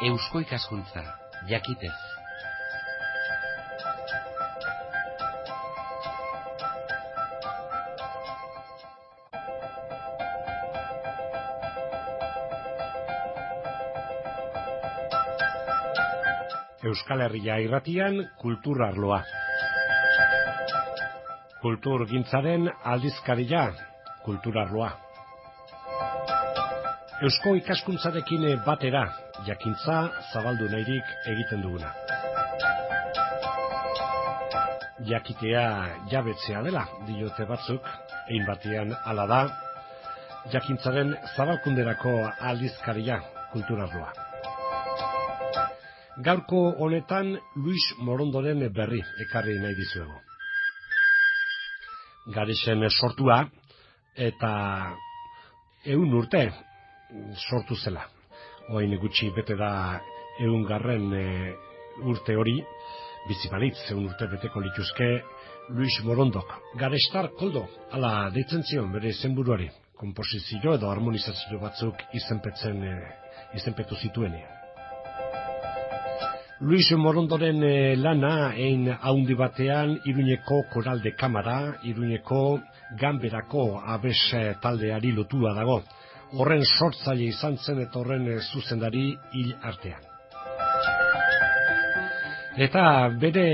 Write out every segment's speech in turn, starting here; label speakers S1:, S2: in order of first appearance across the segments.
S1: Eusko ikaskuntza, jakitez.
S2: Euskal Herria irratian kultur arloa. Kultur gintzaren aldizkaria, kultur arloa. Eusko ikaskuntzarekin batera, jakintza zabaldu nahirik egiten duguna. Jakitea jabetzea dela, diote batzuk, ein batean hala da, jakintzaren zabalkunderako aldizkaria, kultur arloa. Gaurko honetan Luis Morondoren berri ekarri nahi dizuegu. Garesen sortua eta 100 urte sortu zela. Orain gutxi bete da 100. Urte hori, bizi balitz 100 urte beteko lituzke Luis Morondok. Garestar koldo, hala deitzen zion bere izenburuari, konposizio edo harmonizazio batzuk izenpetu zituenean. Luis Morondoren lana ein haundi batean Iruñeko Koral de Kamara, Iruñeko Ganberako abes taldeari lotua dago. Horren sortzaile izan zen eta horren zuzendari hil artean. Eta bere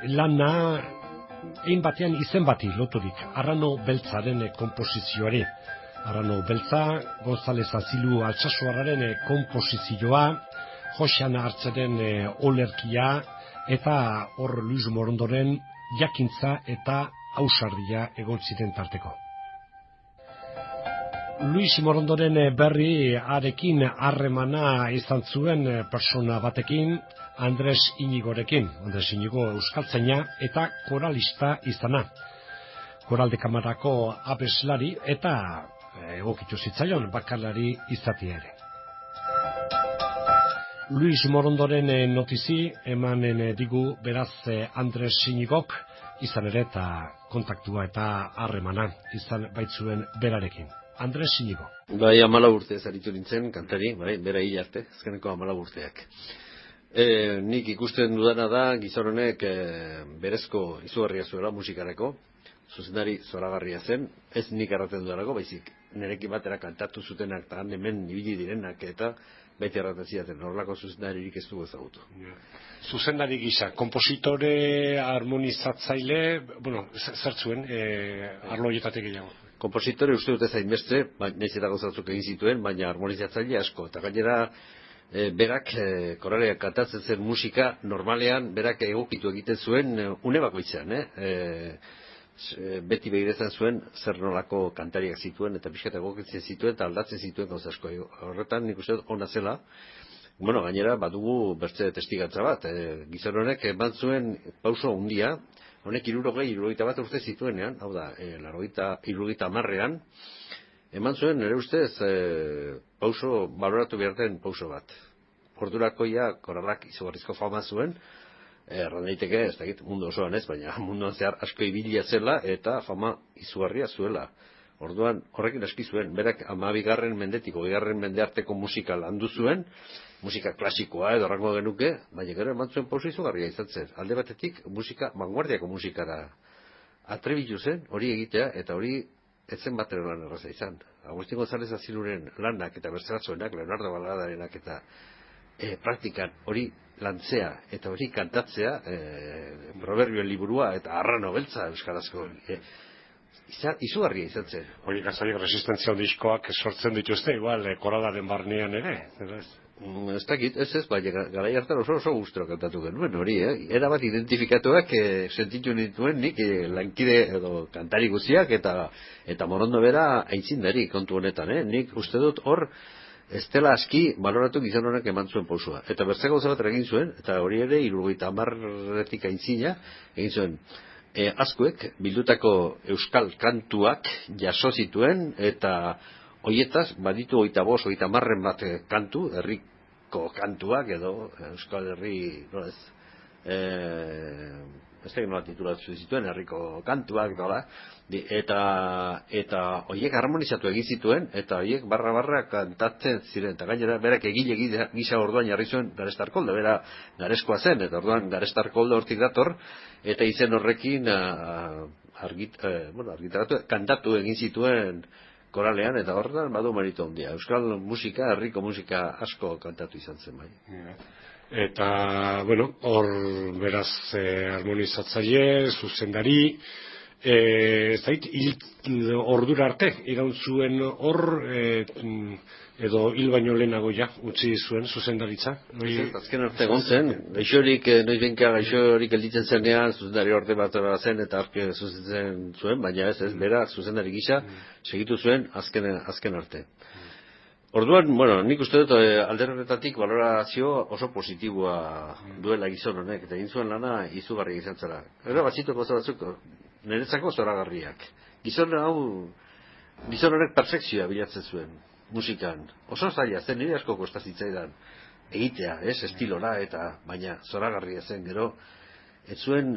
S2: lana ein batean izen bati loturik, Arrano Beltzaren konposizioari. Arrano Beltza, González Azilu Altsasuarraren konposizioa, Joxana Hartzeren olerkia eta hor Luis Morondoren jakintza eta ausardia egon ziren tarteko. Luis Morondoren berri arekin harremana izan zuen persona batekin, Andres Inigorekin, Andres Inigo euskaltzaina eta koralista izana. Koral de Kamarako abeslari eta egokitu zitzaion bakarlari izatea ere. Luis Morondoren notizi emanen digu beraz Andres Inigok izan ere eta kontaktua eta harremana izan baitzuen berarekin. Andres Inigo.
S3: Bai, 14 urte zaritu nintzen kantari, bai, bera hil arte, azkeneko 14 urteak. Nik ikusten dudana da gizon honek berezko izugarria zuela musikarako, zuzendari zoragarria zen, ez nik erraten dudanako, baizik nirekin batera kantatu zutenak eta hemen ibili direnak eta baita erraten zidaten, horrelako zuzendaririk ez dugu ezagutu.
S2: Zuzendari gisa, kompositore, harmonizatzaile, bueno, zertzuen, arlo horietatik gehiago.
S3: Kompositore uste dute zainbeste, nahiz eta gauzatzuk egin zituen, baina harmonizatzaile asko, eta gainera berak koraleak kantatzen zen musika normalean berak egokitu egiten zuen une bakoitzean, beti begirezan zuen zer nolako kantariak zituen eta pixkat egokitzen zituen eta aldatzen zituen gauza asko. Horretan nik uste ona zela. Bueno, gainera badugu beste testigantza bat, gizon honek eman zuen pauso handia, honek 60-61 urte zituenean, hau da, 70-an, eman zuen nire ustez pauso, baloratu beharten pauso bat. Ordurako ja koralak izugarrizko fama zuen, erran daiteke, ez dakit mundu osoan ez, baina munduan zehar asko ibilia zela eta fama izugarria zuela. Orduan horrekin aski zuen, berak 12. mendetik 20. mende arteko musika landu zuen, musika klasikoa edo errango genuke, baina gero eman zuen pauso izugarria izan zen. Alde batetik musika, vanguardiako musikara atrebitu zen, hori egitea, eta hori etzen batera lan erraza izan. Agustin González Aziluren lanak eta beste batzuenak, Leonardo Baladarenak eta praktikan hori lantzea eta hori kantatzea, proverbioen liburua eta Arrano Beltza euskarazko izugarria izan zen.
S2: Hori gazarik resistentzia diskoak sortzen dituzte, igual koralaren barnean ere,
S3: ez dakit, ez, baina garai hartan oso gustura kantatu genuen hori, erabat identifikatuak sentitu nituen nik lankide edo kantari guziak eta Morondo bera aitzindari kontu honetan, nik uste dut hor ez dela aski baloratu gizon honek eman zuen pausua. Eta bertze gauza bat egin zuen, eta hori ere 70-etik aintzina egin zuen. Azkuek bildutako euskal kantuak jaso zituen, eta hoietaz baditu 25-30 bat kantu, herriko kantuak edo euskal herri, ez da nola titulatu zituen, herriko kantuak, eta horiek harmonizatu egin zituen, eta horiek barra kantatzen ziren, eta gainera berak egile gisa orduan jarri zuen Garestarkoldo, bera Gareskoa zen, eta orduan Garestarkoldo hortik dator, eta izen horrekin argitaratu, kantatu egin zituen koralean, eta horretan badu meritu handia. Euskal musika, herriko musika asko kantatu izan zen bai.
S2: Eta, bueno, hor beraz harmonizatzaile, zuzendari, ez dait, ordura arte, iraun zuen hor, edo hil baino lehenago utzi zuen zuzendaritza.
S3: Azken arte gontzen, gaixorik elditzen zenean, zuzendari orte bat zen, eta arke zuzentzen zuen, baina ez, bera zuzendari gisa, segitu zuen azken arte. Orduan, bueno, nik uste dut alde horretatik valorazio oso positiboa duela gizon honek, eta egin zuen lana izugarri izan zara. Gero batzitu gauza batzuk, niretzako zoragarriak. Gizon horrek perfekzioa bilatzen zuen, musikan. Oso zaila, zen nire asko kosta zitzaidan egitea, estilora, eta baina zoragarria zen, gero, ez zuen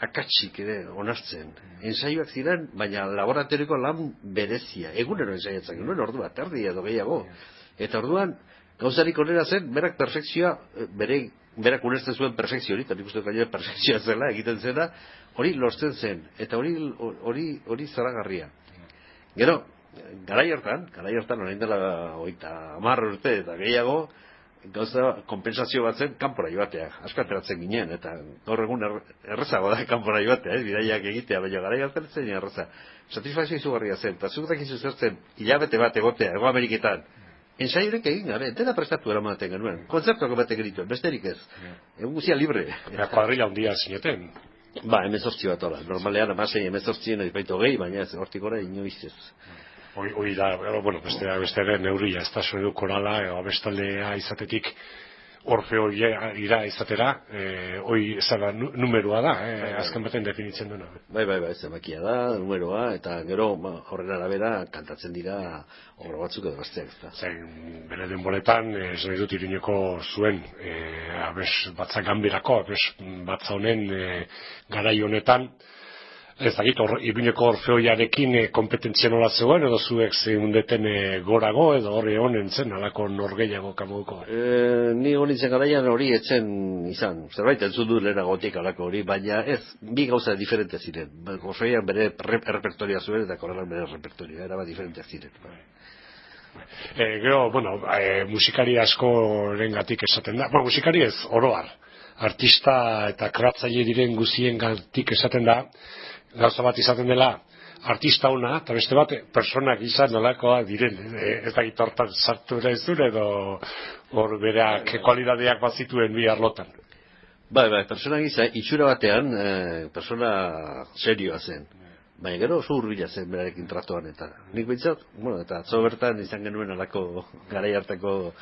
S3: akatsik ere onartzen. Ensaioak ziren, baina laboratoriko lan berezia. Egunero ensaiatzen genuen ordu bat, erdi edo gehiago. Eta orduan, gauzarik onera zen, berak perfekzioa, berak ulertzen zuen perfekzio hori, eta nik uste gainera perfekzioa zela, egiten zena, hori lortzen zen. Eta hori zoragarria. Gero, garai hortan, orain dela 30 urte eta gehiago, gauza kompensazio bat zen kanpora joatea, asko ateratzen ginen, eta gaur egun errezago da kanpora joatea, bidaiak egitea, baina garai hartan zen erreza. Satisfazio izugarria zen, eta zuk dakizu zertzen hilabete bat egotea, Hego Ameriketan, ensaiorik egin gabe, dena prestatu eramaten genuen, kontzertuak batek egituen, besterik ez, egun guzia libre.
S2: Eta kuadrilla handia zineten.
S3: Ba, 18 bat hola, normalean 18 ez baitu gehi, baina ez, hortik gora inoiz ez.
S2: Hoi da, bueno, beste neuria, ez da soinu korala, abestaldea izatetik Orfeo ira izatera, hoi zara numeroa da, azken baten definitzen duena.
S3: Bai, zenbakia da, numeroa, eta gero horren arabera kantatzen dira obra batzuk edo besteak.
S2: Bere denboretan, ez nahi dut Iruñeko zuen, batza ganberako, batza honen garai honetan, ez dakit, Iruñeko Orfeoiarekin kompetentzia nola zegoen, edo zuek zeundeten gorago, edo horre honen zen, alako norgeiago kamuko?
S3: Ni honitzen garaian hori etzen izan, zerbait entzun du lehenagotik alako hori, baina ez, bi gauza diferente ziren. Orfeoian bere repertoria zuen, eta Koralan bere repertoria, eraba diferente ziren.
S2: Gero, bueno, musikari askoren gatik esaten da, musikari ez, oroar, artista eta kreatzaile diren guzien gatik esaten da, gauza bat izaten dela artista ona, eta beste bat personak izan nolakoak diren, ez da gitortan sartu ere ez dure, edo hor bereak kualidadeak bat zituen bi arlotan.
S3: Bai, personak izan, itxura batean, persona serioa zen. Baina gero oso hurbila zen berarekin tratuan, eta nik behintzat, bueno, eta atzo bertan izan genuen alako garai hartako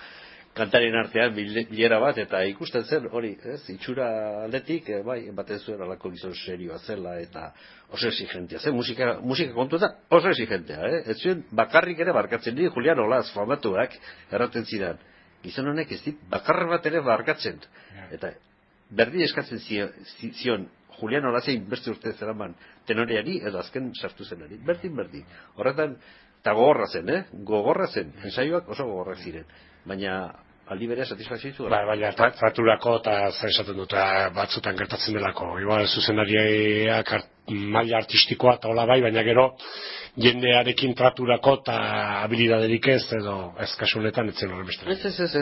S3: kantarien artean bilera bat, eta ikusten zen hori, itxura aldetik, bai, baten zuen alako gizon serioa zela, eta oso exigentea zen, musika kontuetan oso exigentea, ez zuen bakarrik ere barkatzen dira, Julian Olaz, famatuak, erraten ziren, gizon honek ez dit bakarra bat ere barkatzen, eta berdin eskatzen zion, Julian Olazein beste urte zeraman tenoreari, edo azken sartu zenari, berdin, horretan, eta gogorra zen, ensaioak oso gogorrak ziren, baina aldi berea satisfazio izu.
S2: Baina traturako eta esaten dut batzutan gertatzen delako. Igual zuzendariak maila artistikoa eta hola bai, baina gero jendearekin traturako eta habilidaderik ez edo ez kasu honetan etzen horren beste.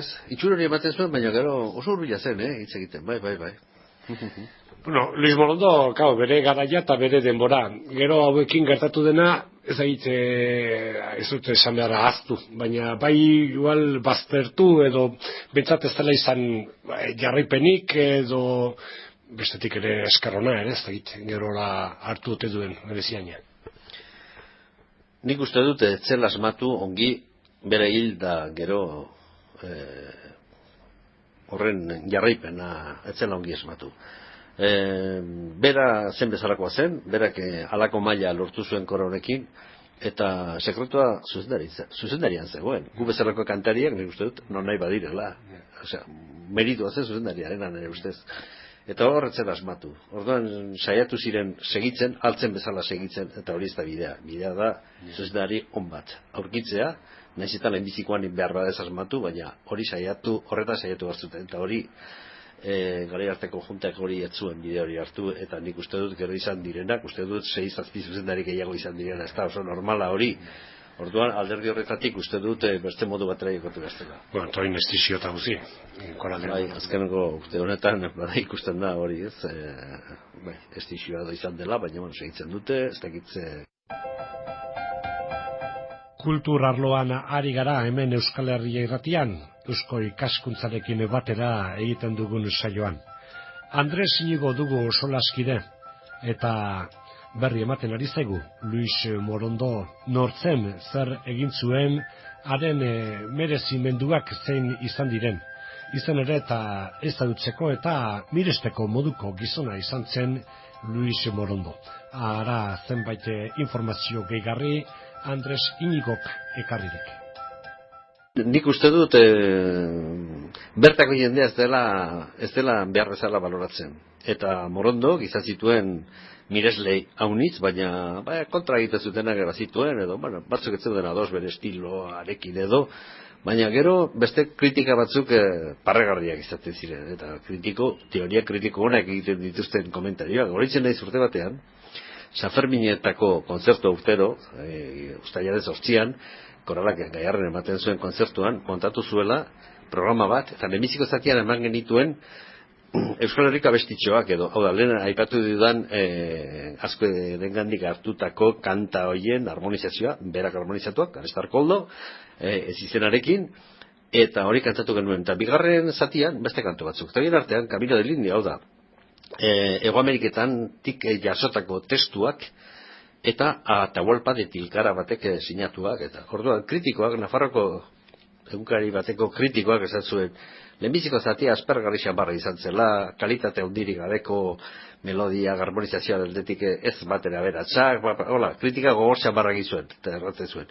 S3: Ez. Itxura hori ematen zuen, baina gero oso hurbila zen, hitz egiten, bai.
S2: Bueno, Luis Morondo, bere garaia eta bere denbora. Gero hauekin gertatu dena, ez dut esan behar ahaztu, baina bai igual baztertu edo bentsat ez dela izan jarraipenik edo bestetik ere eskarrona ere, ez dakit, gero hartu dute duen bereziaina.
S3: Nik uste dut etzen asmatu ongi bere hilda gero horren jarraipena etzela ongi esmatu. Bera zen bezalakoa zen, berak halako maila lortu zuen koro honekin, eta sekretua zuzendarian zegoen. Gu bezalako kantariak, nik uste dut, non nahi badirela. Osea, meritua zen zuzendariaren nire ustez. Eta horretzen asmatu. Orduan saiatu ziren segitzen, altzen bezala segitzen, eta hori ez da bidea. Bidea da, zuzendari on bat. Aurkitzea, nahiz eta lehenbizikoan behar badez asmatu, baina hori horretan saiatu batzuten. Eta hori, garai arteko juntak hori etzuen bide hori hartu, eta nik uste dut gero izan direnak, uste dut 6-7 zuzendari gehiago izan direna, ez da oso normala hori. Orduan, alderdi horretatik uste dut beste modu batera ikotu gaztela.
S2: Bueno, toin estizio eta guzi.
S3: Bai, azkeneko urte honetan, ikusten da hori ez, estizioa da izan dela, baina segitzen dute, ez dakitze.
S2: Kultur arloan ari gara hemen Euskal Herria irratian, Eusko ikaskuntzarekin batera egiten dugun saioan. Andres Inigo dugu solaskide, eta berri ematen ari zaigu, Luis Morondo nortzen zer egin zuen, haren merezimenduak zein izan diren. Izan ere eta ezagutzeko eta miresteko moduko gizona izan zen Luis Morondo. Ara zenbait informazio gehigarri Andres Inigok ekarririk.
S3: Nik uste dut bertako jendea ez dela behar bezala baloratzen. Eta Morondo izan zituen mireslei haunitz, baina kontra egiten zutenak zituen, edo batzuk ez zeuden ados bere estiloarekin edo, baina gero beste kritika batzuk parregarriak izaten ziren, eta teoria kritiko honak egiten dituzten komentarioak. Horitzen naiz urte batean, San Ferminetako kontzertu urtero, uztailaren 8an, Koralak Gaiarren ematen zuen kontzertuan, montatu zuela programa bat, eta lehenbiziko zatian eman genituen Euskal Herriko abestitxoak edo, hau da, lehen aipatu dudan asko dengandik hartutako kanta hoien harmonizazioa, berak harmonizatuak, Arestar Koldo, ez izenarekin, eta hori kantatu genuen. Eta bigarren zatian, beste kantu batzuk. Eta bien artean, Camino del Indio, hau da, Hego Ameriketan tik jasotako testuak, eta Atahualpa de Tilkara batek sinatuak, eta orduan kritikoak, Nafarroko egunkari bateko kritikoak esan zuen, lehenbiziko zatia aspergarri xamarra izan zela, kalitate handirik gabeko melodia, harmonizazioa aldetik ez batera beratxak, kritika gogor xamarra gizuen, eta erratzen zuen.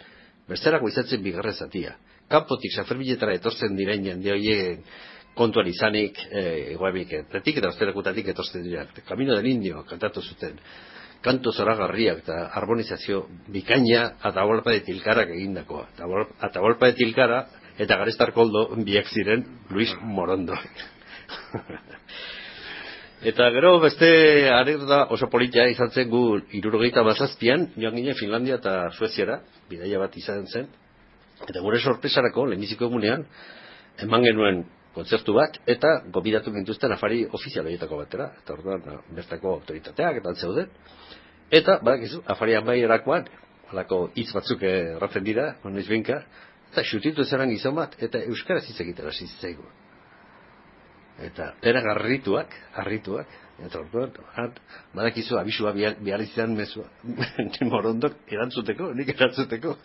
S3: Besterako izan zen bigarren zatia. Kanpotik San Ferminetara etortzen diren jende horien kontuan izanik, Guaimiketetik eta Osterakutatik etortzen dira. Camino del Indio kantatu zuten. Kanto zoragarriak eta harmonizazio bikaina Atahualpa de Tilkarak egindakoa. Atahualpa de Tilkara eta Arestar Koldo biak ziren Luis Morondo. Eta gero beste anerda oso politia izan zen gu 77an, joan ginen Finlandia eta Sueziara, bidaia bat izan zen. Eta gure sorpresarako, lehenbiziko egunean, eman genuen kontzertu bat, eta gobidatu gintuzten afari ofizial horietako batera. Eta orduan, bertako autoritateak eta zeuden. Eta, badakizu, afari amaierakoan, halako hitz batzuk erratzen dira, noiz behinka, eta xutitu zeran gizon bat, eta euskaraz hitz egiten hasi zitzaigun. Eta era harrituak, eta orduan, badakizu, abisua bihar izan mezua, Morondok nik erantzuteko.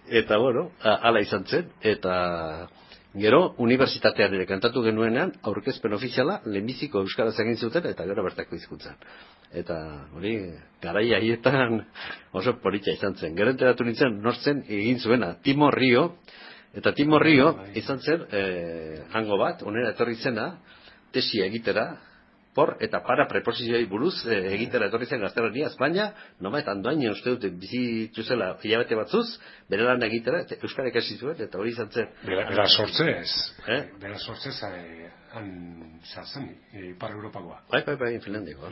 S3: Eta, bueno, hala izan zen, eta gero, unibertsitatean ere kantatu genuenean, aurkezpen ofiziala, lehenbiziko euskaraz egin zuten, eta gero bertako hizkuntzan. Eta hori, garai haietan oso politxa izan zen. Gero enteratu nintzen, nortzen egin zuena, Timo Rio, eta Timo Rio izan zen, hango bat, onera etorri zena, tesia egitera, por eta para preposizioi buruz egitera etorri zen Gaztelania, Espainia, noma eta andoain uste dute bizitu zela hilabete batzuz, bere lan egitera, euskara ikasi zuen, eta hori izan zen.
S2: Bera sortzez, bera sortzez han zartzen, Ipar Europakoa.
S3: Bai, Finlandiakoa.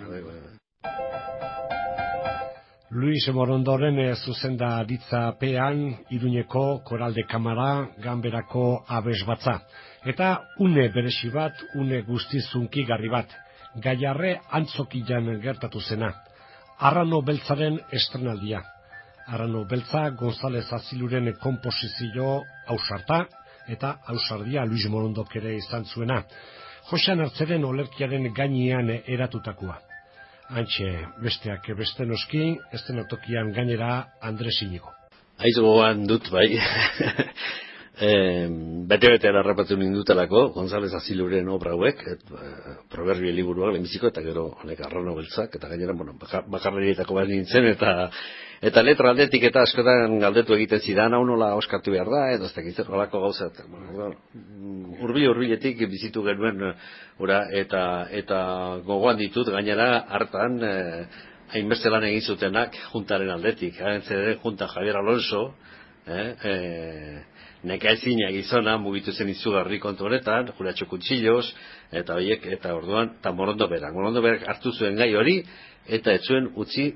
S2: Luis Morondoren zuzendaritzapean Iruñeko Koralde Kamara Ganberako abesbatza. Eta une beresi bat, une guztiz hunkigarri bat, Gaiarre antzokian gertatu zena. Arrano Beltzaren estrenaldia. Arrano Beltza González Aziluren komposizio ausarta, eta ausardia Luis Morondok ere izan zuena. Josean Artzeren olerkiaren gainean eratutakoa. Antxe, besteak beste noski, estenatokian gainera Andres Inigo.
S3: Aiz gogoan dut, bai. bete-bete errapatu nindutelako, González Aziluren obra hauek, proverbio liburuak lehenbiziko, eta gero honek arrano beltzak, eta gainera, bakarlarietako bat nintzen, eta letra aldetik eta askotan galdetu egiten zidan, hau nola oskatu behar da, edo ez dakit horrelako gauza, hurbiletik bizitu genuen, eta gogoan ditut, gainera, hartan, hainbeste lan egin zutenak juntaren aldetik, junta Javier Alonso, nekaezina gizona mugitu zen izugarri kontu honetan, Juratxo Kutsillos, eta horiek, eta orduan, eta Morondo Berak hartu zuen gai hori, eta ez zuen utzi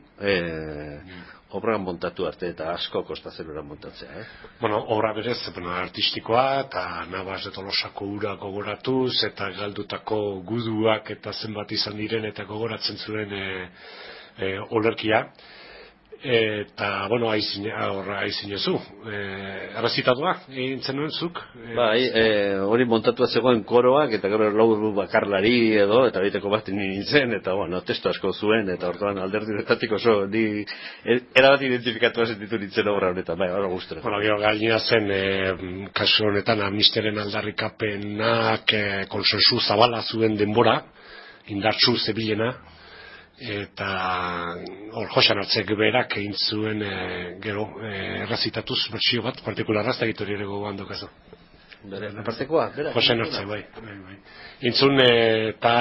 S3: obra montatu arte, eta asko kostazelura montatzea.
S2: Obra berez, artistikoa, eta Navas de Tolosako ura gogoratuz, eta galdutako guduak, eta zenbat izan diren, eta gogoratzen zuen olerkia. Eta, aizinezu, arrazitatua, egin zenuen zuk?
S3: Bai, hori montatua zegoen koroak, eta gero lau bakarlari edo, eta biteko bat nintzen, eta, testu asko zuen, eta orduan alderdinetatik oso, erabat identifikatua sentitu nintzen obra honetan, bai, hori guztera.
S2: Gero gainera zen, kasu honetan, amnisteren aldarrikapenak konsensu zabala zuen denbora, indartsu zebilena, eta Joxan Artzek berak egin zuen gero errazitatuz bertsio bat partikularra, ez da egitori ere gogoan dokazu.
S3: Partekoa, berak?
S2: Joxan Artzek, bai. Intzun eta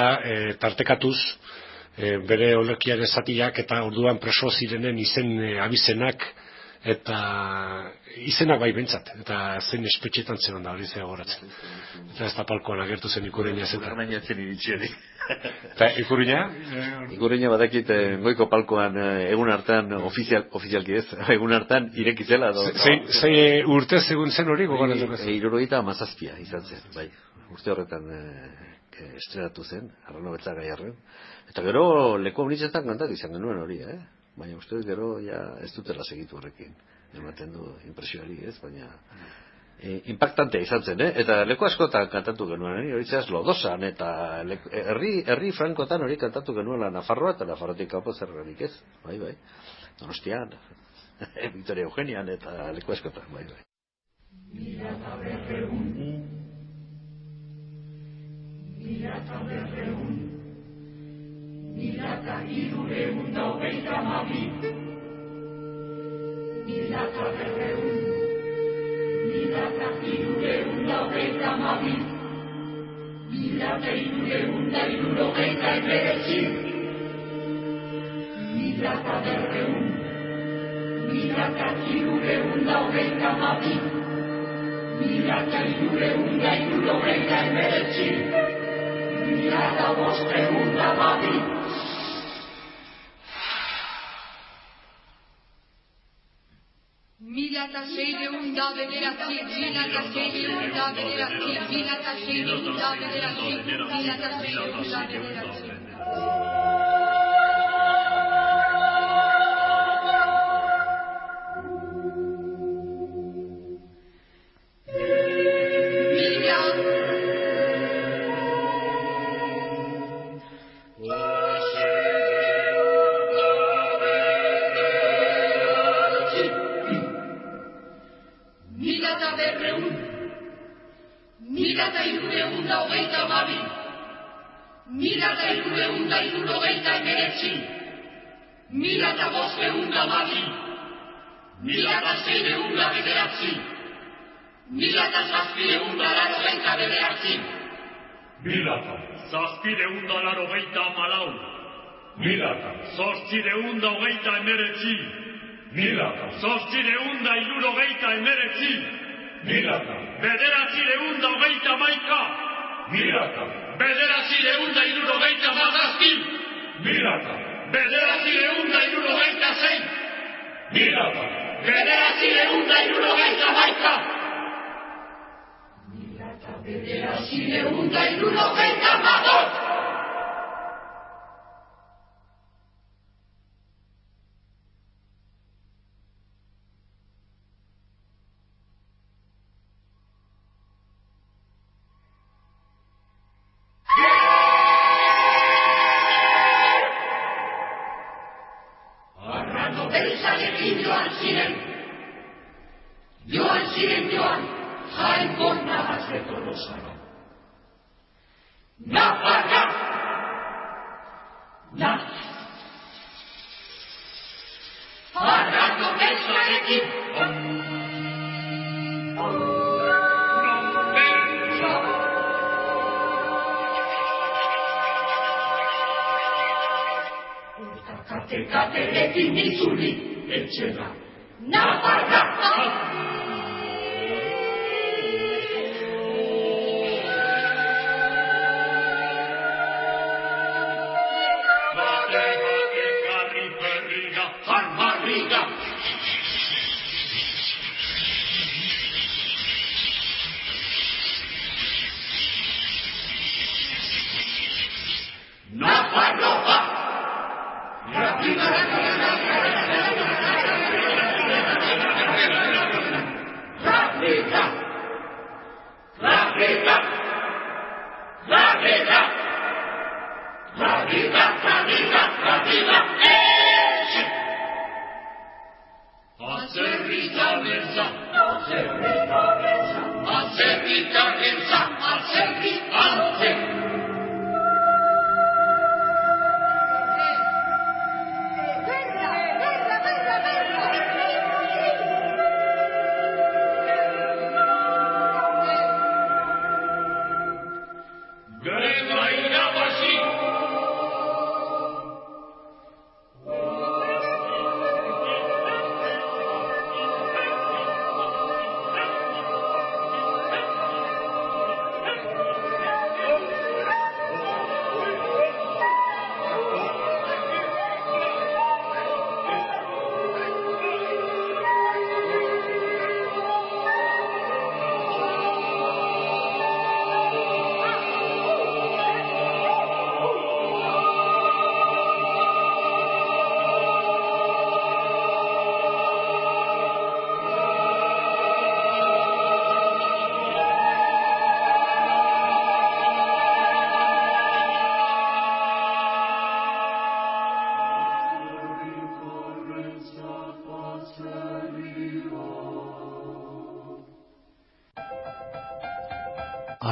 S2: tartekatuz bere olerkiaren zatiak eta orduan preso zirenen izen abizenak eta izenak bai bentsat, eta zein espetxetan zegoen da hori zegoratzen. Eta ez da palkoan agertu zen Ikurriña zeta.
S3: Ikurriña zen iritxeri.
S2: Eta Ikurriña?
S3: Ikurriña badakit goiko palkoan egun hartan, ofizialki ez, egun hartan irekizela.
S2: Zei urte segun zen hori gogoratzen?
S3: 77 izan zen, bai. Urte horretan estrenatu zen, Arrano Beltzak Gaiarren. Eta gero leku honitzetan kantat izan genuen hori, baina uste gero ez dutela segitu horrekin. Ematen du impresioari, baina impactantea izan zen, eta leku askotan kantatu genuen, hori zeaz Lodosan, eta herri frankotan hori kantatu genuela Nafarroa, eta Nafarrotik kanpo zergarik ez, bai, Donostian, Victoria Eugenian, eta leku askotan, bai. Milaka hirureun da hogeita hamabi. Milaka hirureun da hogeita hamabi. Milaka hirureun da hirurogeita hemeretzi. Milaka hirureun da hogeita hamabi. Milaka hirureun da hirurogeita hemeretzi. Milaka bosteun da hamabi. Milaka seireun da bederatzi, milaka seireun da bederatzi, milaka seireun da bederatzi, milaka seireun da bederatzi.
S4: Zortzireun da hogeita emeretzi. Milaka. Zortzireun da hirurogeita emeretzi. Milaka. Bederatzireun da hogeita hamaika. Milaka. Bederatzireun da hirurogeita hamazazpi. Milaka. Bederatzireun da hirurogeita sei. Milaka. Bederatzireun da hirurogeita hamaika. Milaka. Bederatzireun da hirurogeita hamabost. Joan ziren joan, bezala. Nafarra! Farrako besoarekin! Kate-katerekin itzuli etxera. Nafarra!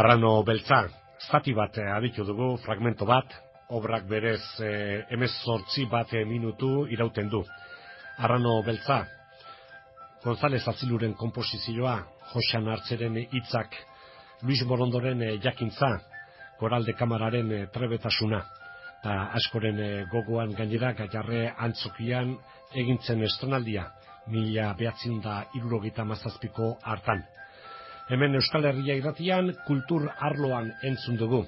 S2: Arrano beltza, zati bat aditu dugu, fragmento bat, obrak berez 18 minutu irauten du. Arrano beltza, González Aziluren konposizioa, Joxan Artzeren hitzak, Luis Morondoren jakintza, Koralde Kamararen trebetasuna, eta askoren gogoan gainera Gaiarre antzokian egintzen estrenaldia, 1977ko hartan. Hemen Euskal Herria irratian kultur arloan entzun dugu.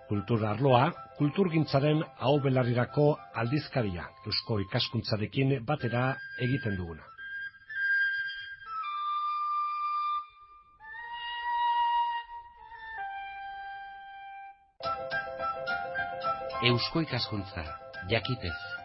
S2: Kultur arloa, kulturgintzaren ahobelarrirako aldizkaria, Eusko ikaskuntzarekin batera egiten duguna.
S1: Eusko ikaskuntza, jakitez.